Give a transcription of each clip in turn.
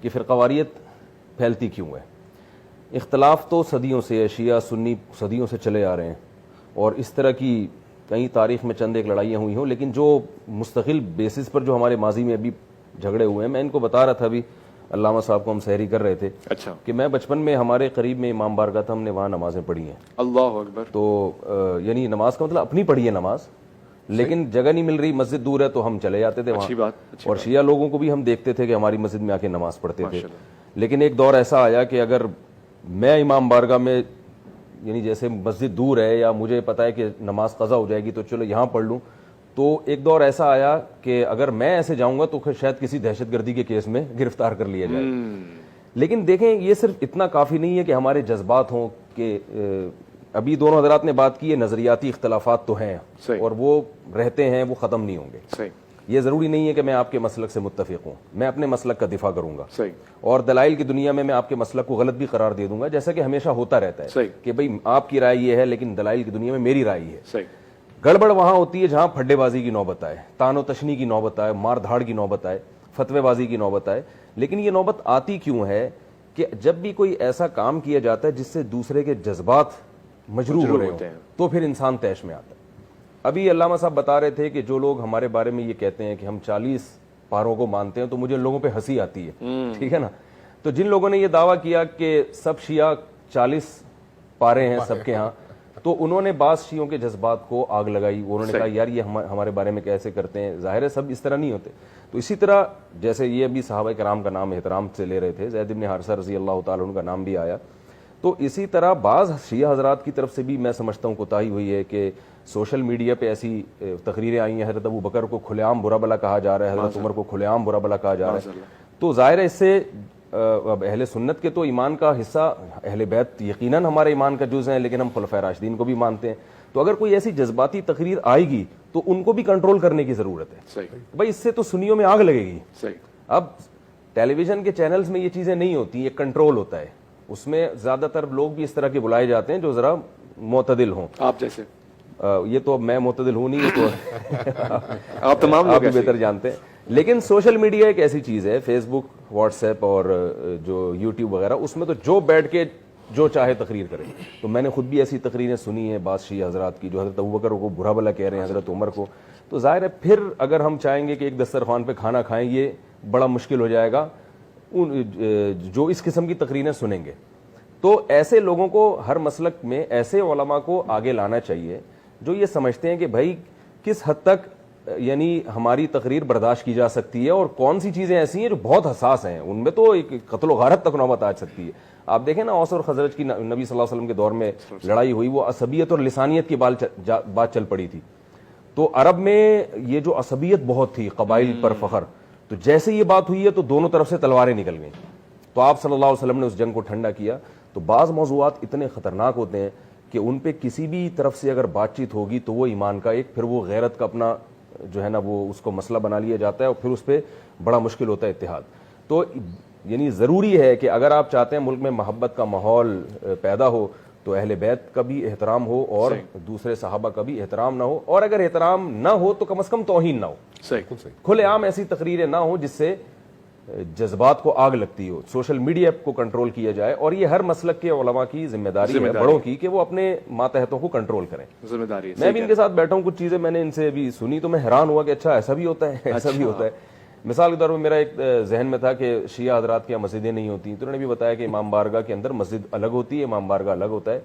کہ فرقواریت پھیلتی کیوں ہے. اختلاف تو صدیوں سے ہے, شیعہ سنی صدیوں سے چلے آ رہے ہیں, اور اس طرح کی کئی تاریخ میں چند ایک لڑائیاں ہوئی ہوں, لیکن جو مستقل بیسس پر جو ہمارے ماضی میں ابھی جھگڑے ہوئے ہیں, میں ان کو بتا رہا تھا ابھی علامہ صاحب کو ہم سحری کر رہے تھے کہ میں بچپن میں ہمارے قریب میں امام بارگاہ تھا, ہم نے وہاں نمازیں پڑھی ہیں. اللہ اکبر. تو یعنی نماز کا مطلب اپنی پڑھی ہے نماز, لیکن جگہ نہیں مل رہی, مسجد دور ہے, تو ہم چلے جاتے تھے وہاں. اور شیعہ لوگوں کو بھی ہم دیکھتے تھے کہ ہماری مسجد میں آ کے نماز پڑھتے تھے. لیکن ایک دور ایسا آیا کہ اگر میں امام بارگاہ میں, یعنی جیسے مسجد دور ہے یا مجھے پتا ہے کہ نماز قضا ہو جائے گی تو چلو یہاں پڑھ لوں, تو ایک دور ایسا آیا کہ اگر میں ایسے جاؤں گا تو شاید کسی دہشت گردی کے کیس میں گرفتار کر لیا جائے. لیکن دیکھیں یہ صرف اتنا کافی نہیں ہے کہ ہمارے جذبات ہوں, کہ ابھی دونوں حضرات نے بات کی ہے, نظریاتی اختلافات تو ہیں اور وہ رہتے ہیں, وہ ختم نہیں ہوں گے. یہ ضروری نہیں ہے کہ میں آپ کے مسلک سے متفق ہوں, میں اپنے مسلک کا دفاع کروں گا, اور دلائل کی دنیا میں آپ کے مسلک کو غلط بھی قرار دے دوں گا, جیسا کہ ہمیشہ ہوتا رہتا ہے کہ بھئی آپ کی رائے یہ ہے لیکن دلائل کی دنیا میں میری رائے ہے. گڑبڑ وہاں ہوتی ہے جہاں پھڈے بازی کی نوبت آئے, تان و تشنی کی نوبت آئے, مار دھاڑ کی نوبت آئے, فتوے بازی کی نوبت آئے. لیکن یہ نوبت آتی کیوں ہے کہ جب بھی کوئی ایسا کام کیا جاتا ہے جس سے دوسرے کے جذبات مجروح ہو رہے ہوں, تو پھر انسان طیش میں آتا ہے. ابھی علامہ صاحب بتا رہے تھے کہ جو لوگ ہمارے بارے میں یہ کہتے ہیں کہ ہم 40 پاروں کو مانتے ہیں, تو مجھے ان لوگوں پہ ہنسی آتی ہے, ٹھیک ہے نا. تو جن لوگوں نے یہ دعویٰ کیا کہ سب شیعہ 40 پارے ہیں سب کے ہاں, تو انہوں نے بعض شیعوں کے جذبات کو آگ لگائی. انہوں نے کہا یار یہ ہمارے بارے میں کیسے کرتے ہیں, ظاہر ہے سب اس طرح نہیں ہوتے. تو اسی طرح جیسے یہ ابھی صحابہ کرام کا نام احترام سے لے رہے تھے, زید بن حارثہ رضی اللہ تعالیٰ عنہ کا نام بھی آیا, تو اسی طرح بعض شیعہ حضرات کی طرف سے بھی میں سمجھتا ہوں کوتاہی ہوئی ہے کہ سوشل میڈیا پہ ایسی تقریریں آئی ہیں, حضرت ابو بکر کو کھلے عام برا بلا کہا جا رہا ہے, حضرت عمر کو کھلے عام برا بلا کہا جا رہا ہے. تو ظاہر ہے اس سے اب اہل سنت کے تو ایمان کا حصہ, اہل بیت یقیناً ہمارے ایمان کا جز ہیں, لیکن ہم خلفائے راشدین کو بھی مانتے ہیں. تو اگر کوئی ایسی جذباتی تقریر آئے گی تو ان کو بھی کنٹرول کرنے کی ضرورت ہے. بھائی اس سے تو سنیوں میں آگ لگے گی. اب ٹیلی ویژن کے چینلز میں یہ چیزیں نہیں ہوتی, ایک کنٹرول ہوتا ہے, اس میں زیادہ تر لوگ بھی اس طرح کے بلائے جاتے ہیں جو ذرا معتدل ہوں. آپ جیسے یہ تو میں معتدل ہوں نہیں, تو آپ تمام آپ بھی بہتر جانتے ہیں. لیکن سوشل میڈیا ایک ایسی چیز ہے, فیس بک, واٹس ایپ اور جو یوٹیوب وغیرہ, اس میں تو جو بیٹھ کے جو چاہے تقریر کرے. تو میں نے خود بھی ایسی تقریریں سنی ہیں بعض شیعہ حضرات کی جو حضرت ابوبکر کو برا بلا کہہ رہے ہیں, حضرت عمر کو. تو ظاہر ہے پھر اگر ہم چاہیں گے کہ ایک دسترخوان پہ کھانا کھائیں, یہ بڑا مشکل ہو جائے گا جو اس قسم کی تقریریں سنیں گے. تو ایسے لوگوں کو ہر مسلک میں ایسے علماء کو آگے لانا چاہیے جو یہ سمجھتے ہیں کہ بھائی کس حد تک یعنی ہماری تقریر برداشت کی جا سکتی ہے, اور کون سی چیزیں ایسی ہیں جو بہت حساس ہیں, ان میں تو ایک قتل و غارت تک نوبت آ سکتی ہے. آپ دیکھیں نا اوس اور خزرج کی نبی صلی اللہ علیہ وسلم کے دور میں لڑائی ہوئی, وہ عصبیت اور لسانیت کی بات چل پڑی تھی. تو عرب میں یہ جو عصبیت بہت تھی, قبائل پر فخر, تو جیسے یہ بات ہوئی ہے تو دونوں طرف سے تلواریں نکل گئیں. تو آپ صلی اللہ علیہ وسلم نے اس جنگ کو ٹھنڈا کیا. تو بعض موضوعات اتنے خطرناک ہوتے ہیں کہ ان پہ کسی بھی طرف سے اگر بات چیت ہوگی تو وہ ایمان کا ایک, پھر وہ غیرت کا اپنا جو ہے نا وہ اس کو مسئلہ بنا لیا جاتا ہے, اور پھر اس پہ بڑا مشکل ہوتا ہے اتحاد. تو یعنی ضروری ہے کہ اگر آپ چاہتے ہیں ملک میں محبت کا ماحول پیدا ہو تو اہل بیت کا بھی احترام ہو اور دوسرے صحابہ کا بھی احترام نہ ہو, اور اگر احترام نہ ہو تو کم از کم توہین نہ ہو. کھلے عام ایسی تقریریں نہ ہوں جس سے جذبات کو آگ لگتی ہو. سوشل میڈیا کو کنٹرول کیا جائے, اور یہ ہر مسلک کے علماء کی ذمہ داری ہے, بڑوں کی, کہ وہ اپنے ماتحتوں کو کنٹرول کریں. ذمہ داری. میں بھی ان کے ساتھ بیٹھا ہوں, کچھ چیزیں میں نے ان سے بھی سنی تو میں حیران ہوا کہ اچھا ایسا بھی ہوتا ہے, ایسا بھی ہوتا ہے. مثال کے طور پر میرا ایک ذہن میں تھا کہ شیعہ حضرات کی مسجدیں نہیں ہوتی, تو انہوں نے بھی بتایا کہ امام بارگاہ کے اندر مسجد الگ ہوتی ہے, امام بارگاہ الگ ہوتا ہے.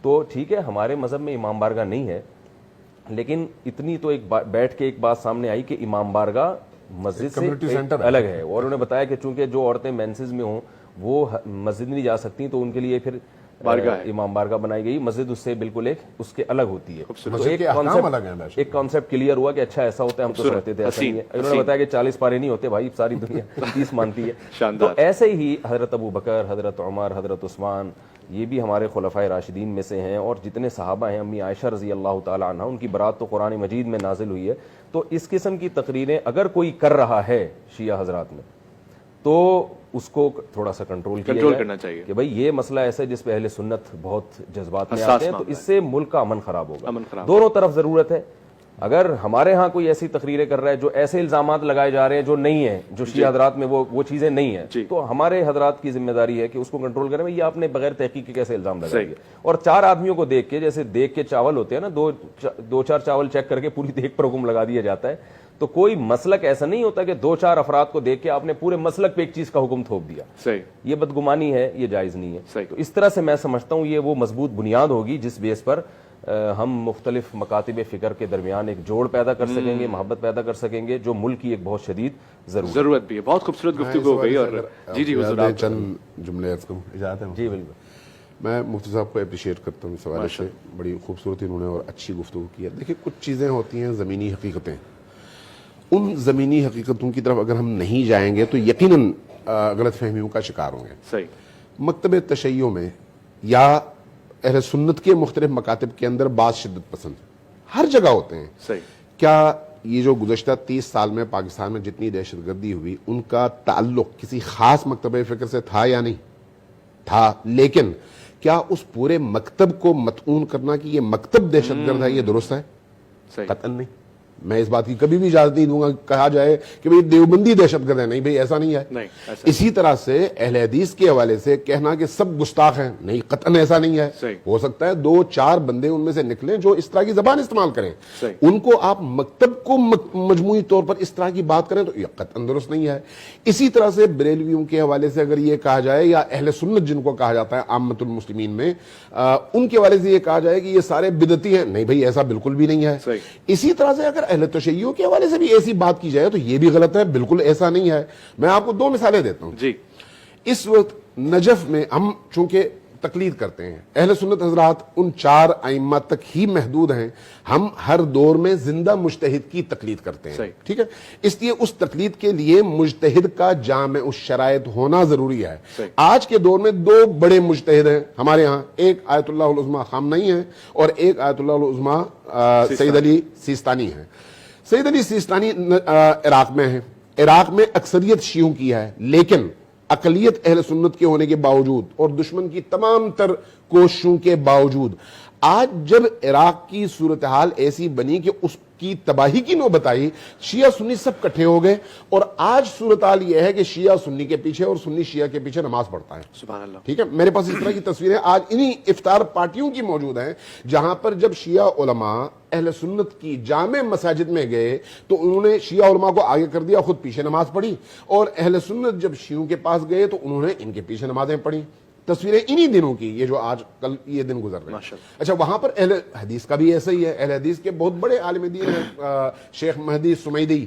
تو ٹھیک ہے, ہمارے مذہب میں امام بارگاہ نہیں ہے, لیکن اتنی تو ایک بیٹھ کے ایک بات سامنے آئی کہ امام بارگاہ مسجد سے الگ ہے. اور انہوں نے بتایا کہ چونکہ جو عورتیں مینسز میں ہوں وہ مسجد نہیں جا سکتی, تو ان کے لیے پھر امام بارگاہ بنائی گئی. مسجد اس سے بالکل ایک اس کے الگ ہوتی ہے. تو ایک کانسیپٹ کلیئر ہوا کہ اچھا ایسا ہوتا ہے, ہم تو سمجھتے تھے ایسا نہیں ہے. انہوں نے بتایا کہ 40 پارے نہیں ہوتے بھائی, ساری دنیا 30 مانتی ہے. تو ایسے ہی حضرت ابو بکر, حضرت عمر, حضرت عثمان, یہ بھی ہمارے خلفائے راشدین میں سے ہیں, اور جتنے صحابہ ہیں, امی عائشہ رضی اللہ تعالی عنہا, ان کی برات تو قرآن مجید میں نازل ہوئی ہے. تو اس قسم کی تقریریں اگر کوئی کر رہا ہے شیعہ حضرات میں تو اس کو تھوڑا سا کنٹرول کرنا چاہیے کہ بھائی یہ مسئلہ ایسا ہے جس پہ اہل سنت بہت جذبات میں آتے ہیں, تو اس سے ملک کا امن خراب ہوگا. دونوں طرف ضرورت ہے, اگر ہمارے ہاں کوئی ایسی تقریریں کر رہا ہے جو ایسے الزامات لگائے جا رہے ہیں جو نہیں ہیں, جو شیعہ حضرات میں وہ چیزیں نہیں ہیں, تو ہمارے حضرات کی ذمہ داری ہے کہ اس کو کنٹرول کریں. یہ آپ نے بغیر تحقیق کے کیسے الزام لگائے. اور 4 آدمیوں کو دیکھ کے, جیسے دیکھ کے چاول ہوتے ہیں نا, 2-4 چاول چیک کر کے پوری دیکھ پر حکم لگا دیا جاتا ہے. تو کوئی مسلک ایسا نہیں ہوتا کہ 2-4 افراد کو دیکھ کے آپ نے پورے مسلک پہ ایک چیز کا حکم تھوپ دیا. یہ بدگمانی ہے, یہ جائز نہیں ہے. تو اس طرح سے میں سمجھتا ہوں یہ وہ مضبوط بنیاد ہوگی جس بیس پر ہم مختلف مکاتب فکر کے درمیان ایک جوڑ پیدا کر سکیں گے, محبت پیدا کر سکیں گے, جو ملک کی ایک بہت شدید ضرورت بھی ہے. بہت خوبصورت گفتگو ہو گئی. اور جی حضور آپ چند جملے عرض کروں, اجازت ہے؟ جی بالکل. میں مفتی صاحب کو اپریشیٹ کرتا ہوں اس حوالے سے, بڑی خوبصورتی انہوں نے اور اچھی گفتگو کی ہے. دیکھیں کچھ چیزیں ہوتی ہیں زمینی حقیقتیں, ان زمینی حقیقتوں کی طرف اگر ہم نہیں جائیں گے تو یقیناً غلط فہمیوں کا شکار ہوں گے. مکتب تشیع میں یا اہل سنت کے مختلف مکاتب کے اندر بعض شدت پسند ہر جگہ ہوتے ہیں. کیا یہ جو گزشتہ 30 سال میں پاکستان میں جتنی دہشت گردی ہوئی ان کا تعلق کسی خاص مکتبہ فکر سے تھا یا نہیں تھا؟ لیکن کیا اس پورے مکتب کو مطعون کرنا کہ یہ مکتب دہشت گرد ہے یہ درست ہے؟ قطعاً نہیں. میں اس بات کی کبھی بھی اجازت نہیں دوں گا کہا جائے کہ بھئی دیوبندی دہشت گرد ہے. نہیں بھئی ایسا نہیں ہے. اسی طرح سے اہل حدیث کے حوالے سے کہنا کہ سب گستاخ ہیں, نہیں قطعاً ایسا نہیں ہے. ہو سکتا ہے 2-4 بندے ان میں سے نکلیں جو اس طرح کی زبان استعمال کریں, ان کو آپ مکتب کو مجموعی طور پر اس طرح کی بات کریں تو یہ قطعاً درست نہیں ہے. اسی طرح سے بریلویوں کے حوالے سے اگر یہ کہا جائے یا اہل سنت جن کو کہا جاتا ہے عامت المسلمین میں, ان کے حوالے سے یہ کہا جائے کہ یہ سارے بدعتی ہیں, نہیں بھئی ایسا بالکل بھی نہیں ہے. اسی طرح سے اگر اہل تشیع کے حوالے سے بھی ایسی بات کی جائے تو یہ بھی غلط ہے, بالکل ایسا نہیں ہے. میں آپ کو 2 مثالیں دیتا ہوں. اس وقت نجف میں ہم چونکہ تقلید کرتے ہیں, اہل سنت حضرات ان 4 ائمہ تک ہی محدود ہیں. ہم ہر دور میں زندہ مجتہد کی تقلید کرتے ہیں, ٹھیک ہے. اس لیے اس تقلید کے لیے مجتہد کا جامع الشرائط ہونا ضروری ہے. آج کے دور میں 2 بڑے مجتہد ہیں ہمارے ہاں, ایک آیت اللہ العظمیٰ خامنئی ہیں اور ایک آیت اللہ العظمیٰ سید علی سیستانی ہیں. سید علی سیستانی عراق میں ہیں, عراق میں اکثریت شیعوں کی ہے, لیکن اقلیت اہل سنت کے ہونے کے باوجود اور دشمن کی تمام تر کوششوں کے باوجود آج جب عراق کی صورتحال ایسی بنی کہ اس کی تباہی کی نوبت آئی, شیعہ سنی سب کٹھے ہو گئے اور آج صورتحال یہ ہے کہ شیعہ سنی کے پیچھے اور سنی شیعہ کے پیچھے نماز پڑھتا ہے. سبحان اللہ. ٹھیک ہے, میرے پاس اس طرح کی تصویریں آج انہی افطار پارٹیوں کی موجود ہیں جہاں پر جب شیعہ علماء اہل سنت کی جامع مساجد میں گئے تو انہوں نے شیعہ علماء کو آگے کر دیا, خود پیچھے نماز پڑھی, اور اہل سنت جب شیعوں کے پاس گئے تو انہوں نے ان کے پیچھے نمازیں پڑھی. تصویریں انہی دنوں کی, یہ جو آج کل یہ دن گزر رہے ہیں. اچھا, وہاں پر اہل حدیث کا بھی ایسا ہی ہے. اہل حدیث کے بہت بڑے عالم دین ہیں شیخ مہدی سمیدی,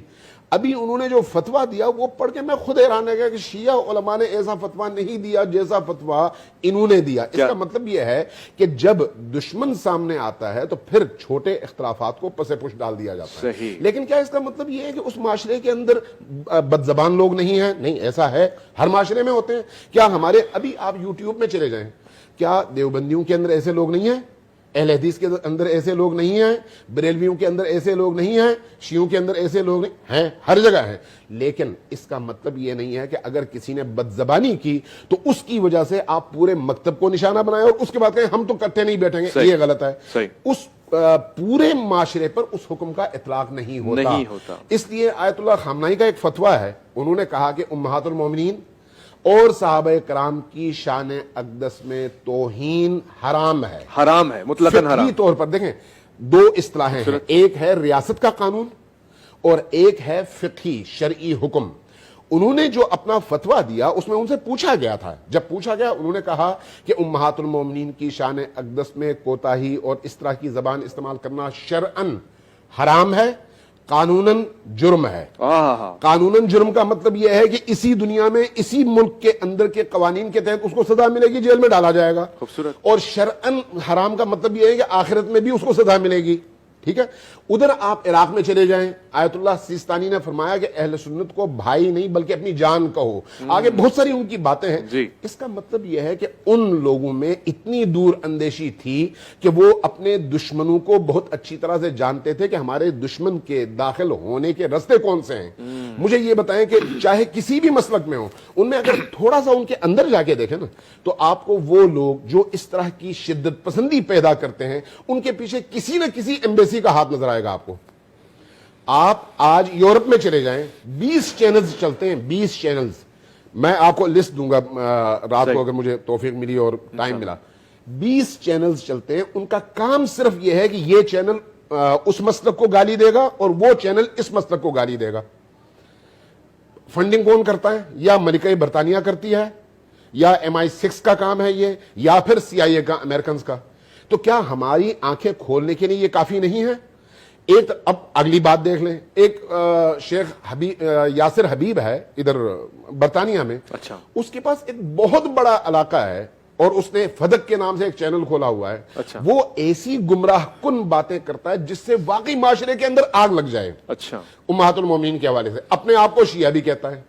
ابھی انہوں نے جو فتویٰ دیا وہ پڑھ کے میں خود حیران رہ گیا کہ شیعہ علماء نے ایسا فتویٰ نہیں دیا جیسا فتویٰ انہوں نے دیا. اس کا مطلب یہ ہے کہ جب دشمن سامنے آتا ہے تو پھر چھوٹے اختلافات کو پس پش ڈال دیا جاتا ہے. لیکن کیا اس کا مطلب یہ ہے کہ اس معاشرے کے اندر بد زبان لوگ نہیں ہیں؟ نہیں, ایسا ہے, ہر معاشرے میں ہوتے ہیں. کیا ہمارے ابھی آپ یوٹیوب میں چلے جائیں, کیا دیوبندیوں کے اندر ایسے لوگ نہیں ہیں؟ اہل حدیث کے اندر ایسے لوگ نہیں ہیں؟ بریلویوں کے اندر ایسے لوگ نہیں ہیں؟ شیعوں کے اندر ایسے لوگ نہیں ہیں؟ ہر جگہ ہیں. لیکن اس کا مطلب یہ نہیں ہے کہ اگر کسی نے بد زبانی کی تو اس کی وجہ سے آپ پورے مکتب کو نشانہ بنائیں اور اس کے بعد کہیں ہم تو کٹھے نہیں بیٹھیں گے. یہ غلط ہے. اس پورے معاشرے پر اس حکم کا اطلاق نہیں ہوتا. اس لیے آیت اللہ خامنئی کا ایک فتویٰ ہے, انہوں نے کہا کہ امہات المومنین اور صحابہ کرام کی شان اقدس میں توہین حرام ہے. حرام ہے, مطلقاً حرام. فقہی طور پر دیکھیں 2 اصطلاحیں ہیں, ایک ہے ریاست کا قانون اور ایک ہے فقہی شرعی حکم. انہوں نے جو اپنا فتویٰ دیا اس میں ان سے پوچھا گیا تھا, جب پوچھا گیا انہوں نے کہا کہ امہات المومنین کی شان اقدس میں کوتاہی اور اس طرح کی زبان استعمال کرنا شرعاً حرام ہے, قانوناً جرم ہے. قانوناً جرم کا مطلب یہ ہے کہ اسی دنیا میں اسی ملک کے اندر کے قوانین کے تحت اس کو سزا ملے گی, جیل میں ڈالا جائے گا. اور شرعاً حرام کا مطلب یہ ہے کہ آخرت میں بھی اس کو سزا ملے گی. ٹھیک ہے. ادھر آپ عراق میں چلے جائیں, آیت اللہ سیستانی نے فرمایا کہ اہل سنت کو بھائی نہیں بلکہ اپنی جان کہو. آگے بہت ساری ان کی باتیں ہیں. اس کا مطلب یہ ہے کہ ان لوگوں میں اتنی دور اندیشی تھی کہ وہ اپنے دشمنوں کو بہت اچھی طرح سے جانتے تھے کہ ہمارے دشمن کے داخل ہونے کے راستے کون سے ہیں. مجھے یہ بتائیں کہ چاہے کسی بھی مسلک میں ہو, ان میں اگر تھوڑا سا ان کے اندر جا کے دیکھیں نا تو آپ کو وہ لوگ جو اس طرح کی شدت پسندی پیدا کرتے ہیں ان کے پیچھے کسی نہ کسی ایمبیسی کا ہاتھ نظر آئے گا آپ کو. آپ آج یورپ میں چلے جائیں 20 چینلز چلتے ہیں, 20 چینلز. میں آپ کو لسٹ دوں گا رات کو اگر مجھے توفیق ملی اور ٹائم ملا. 20 چینلز چلتے ہیں, ان کا کام صرف یہ ہے کہ یہ چینل اس مسلک کو گالی دے گا اور وہ چینل اس مسلک کو گالی دے گا. فنڈنگ کون کرتا ہے؟ یا ملکہ برطانیہ کرتی ہے, یا MI6 کا کام ہے یہ, یا پھر CIA کا, امریکنز کا. تو کیا ہماری آنکھیں کھولنے کے لیے یہ کافی نہیں ہے؟ ایک اب اگلی بات دیکھ لیں, ایک شیخ یاسر حبیب ہے ادھر برطانیہ میں, اچھا, اس کے پاس ایک بہت بڑا علاقہ ہے اور اس نے فدق کے نام سے ایک چینل کھولا ہوا ہے. اچھا, وہ ایسی گمراہ کن باتیں کرتا ہے جس سے واقعی معاشرے کے اندر آگ لگ جائے. اچھا, امہات المومنین کے حوالے سے اپنے آپ کو شیعہ بھی کہتا ہے.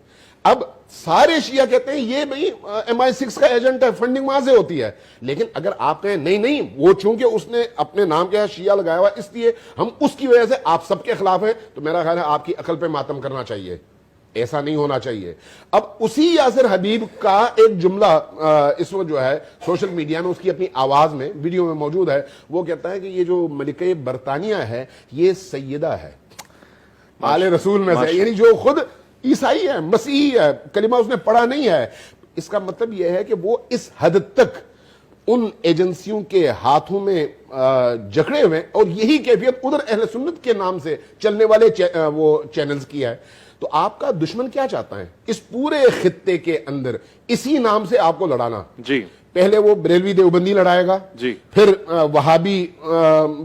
اب سارے شیعہ کہتے ہیں یہ بھئی MI6 کا ایجنٹ ہے, فنڈنگ وہاں سے ہوتی ہے. لیکن اگر آپ کہیں نہیں وہ چونکہ اس نے اپنے نام کے شیعہ لگایا ہوا اس لیے ہم اس کی وجہ سے آپ سب کے خلاف ہیں, تو میرا خیال ہے آپ کی عقل پہ ماتم کرنا چاہیے. ایسا نہیں ہونا چاہیے. اب اسی یاسر حبیب کا ایک جملہ اس وقت جو ہے سوشل میڈیا میں, اس کی اپنی آواز میں ویڈیو میں موجود ہے. وہ کہتا ہے کہ یہ جو ملکہ برطانیہ ہے یہ سیدہ ہے, آل رسول میں سے, یعنی جو خود عیسائی ہے, مسیحی ہے, کلمہ اس نے پڑھا نہیں ہے. اس کا مطلب یہ ہے کہ وہ اس حد تک ان ایجنسیوں کے ہاتھوں میں جکڑے ہوئے, اور یہی کیفیت ادھر اہل سنت کے نام سے چلنے والے وہ چینلز کی ہے. تو آپ کا دشمن کیا چاہتا ہے اس پورے خطے کے اندر؟ اسی نام سے آپ کو لڑانا. جی, پہلے وہ بریلوی دیوبندی لڑائے گا, جی, پھر وہابی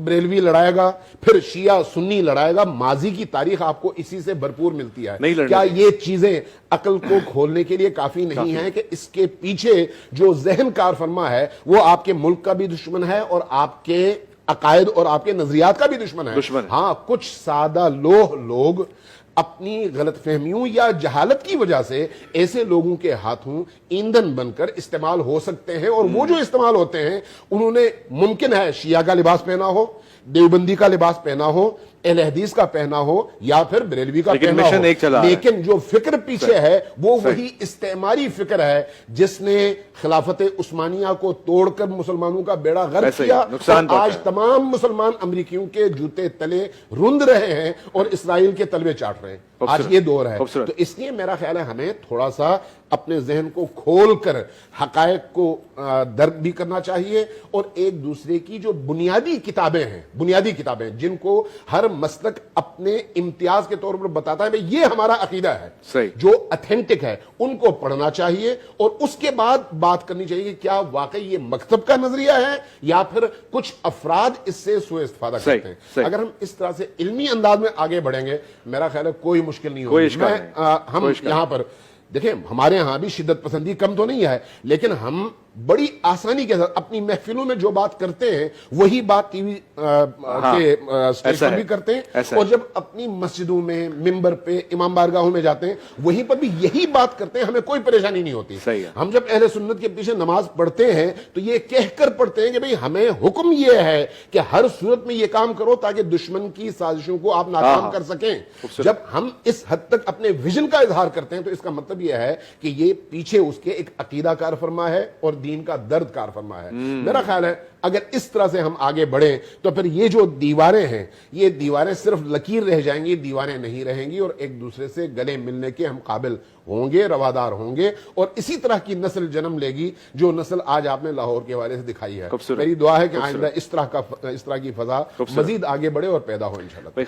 بریلوی لڑائے گا, پھر شیعہ سنی لڑائے گا. ماضی کی تاریخ آپ کو اسی سے بھرپور ملتی ہے. کیا یہ چیزیں عقل کو کھولنے کے لیے کافی نہیں ہیں کہ اس کے پیچھے جو ذہن کار فرما ہے وہ آپ کے ملک کا بھی دشمن ہے اور آپ کے عقائد اور آپ کے نظریات کا بھی دشمن ہے. ہاں, کچھ سادہ لوگ اپنی غلط فہمیوں یا جہالت کی وجہ سے ایسے لوگوں کے ہاتھوں ایندھن بن کر استعمال ہو سکتے ہیں, اور وہ جو استعمال ہوتے ہیں انہوں نے ممکن ہے شیعہ کا لباس پہنا ہو, دیوبندی کا لباس پہنا ہو, اہل حدیث کا پہنا ہو, یا پھر بریلوی کا پہنا ہو, لیکن جو فکر پیچھے ہے وہ وہی استعماری فکر ہے جس نے خلافت عثمانیہ کو توڑ کر مسلمانوں کا بیڑا غرق کیا. آج تمام مسلمان امریکیوں کے جوتے تلے رند رہے ہیں اور اسرائیل کے تلوے چاٹ رہے ہیں. آج یہ دور ہے. تو اس لیے میرا خیال ہے ہمیں تھوڑا سا اپنے ذہن کو کھول کر حقائق کو درک بھی کرنا چاہیے, اور ایک دوسرے کی جو بنیادی کتابیں جن کو ہر مسلک اپنے امتیاز کے طور پر بتاتا ہے یہ ہمارا عقیدہ ہے, جو اتھینٹک ہے, ان کو پڑھنا چاہیے, اور اس کے بعد بات کرنی چاہیے کہ کیا واقعی یہ مکتب کا نظریہ ہے یا پھر کچھ افراد اس سے سوء استفادہ کرتے ہیں. اگر ہم اس طرح سے علمی انداز میں آگے بڑھیں گے میرا خیال ہے کوئی مشکل نہیں ہوگی. ہم یہاں پر دیکھیں, ہمارے ہاں بھی شدت پسندی کم تو نہیں ہے, لیکن ہم بڑی آسانی کے ساتھ اپنی محفلوں میں جو بات کرتے ہیں وہی بات ٹی وی کے سٹیج پر بھی کرتے ہیں, اور جب اپنی مسجدوں میں, ممبر پہ, امام بارگاہوں میں جاتے ہیں وہیں پر بھی یہی بات کرتے ہیں. ہمیں کوئی پریشانی نہیں ہوتی. ہم جب اہل سنت کے پیچھے نماز پڑھتے ہیں تو یہ کہہ کر پڑھتے ہیں کہ بھئی ہمیں حکم یہ ہے کہ ہر صورت میں یہ کام کرو تاکہ دشمن کی سازشوں کو آپ ناکام کر سکیں. جب ہم اس حد تک اپنے ویژن کا اظہار کرتے ہیں تو اس کا مطلب یہ ہے کہ یہ پیچھے اس کے ایک عقیدہ کار فرما ہے اور دین کا درد کار فرما ہے. میرا خیال ہے اگر اس طرح سے ہم آگے بڑھیں تو پھر یہ جو دیواریں ہیں یہ دیواریں صرف لکیر رہ جائیں گی, دیواریں نہیں رہیں گی, اور ایک دوسرے سے گلے ملنے کے ہم قابل ہوں گے, روادار ہوں گے, اور اسی طرح کی نسل جنم لے گی جو نسل آج آپ نے لاہور کے حوالے سے دکھائی ہے. میری دعا ہے کہ آئندہ اس طرح کی فضا مزید آگے بڑھے اور پیدا ہو انشاءاللہ.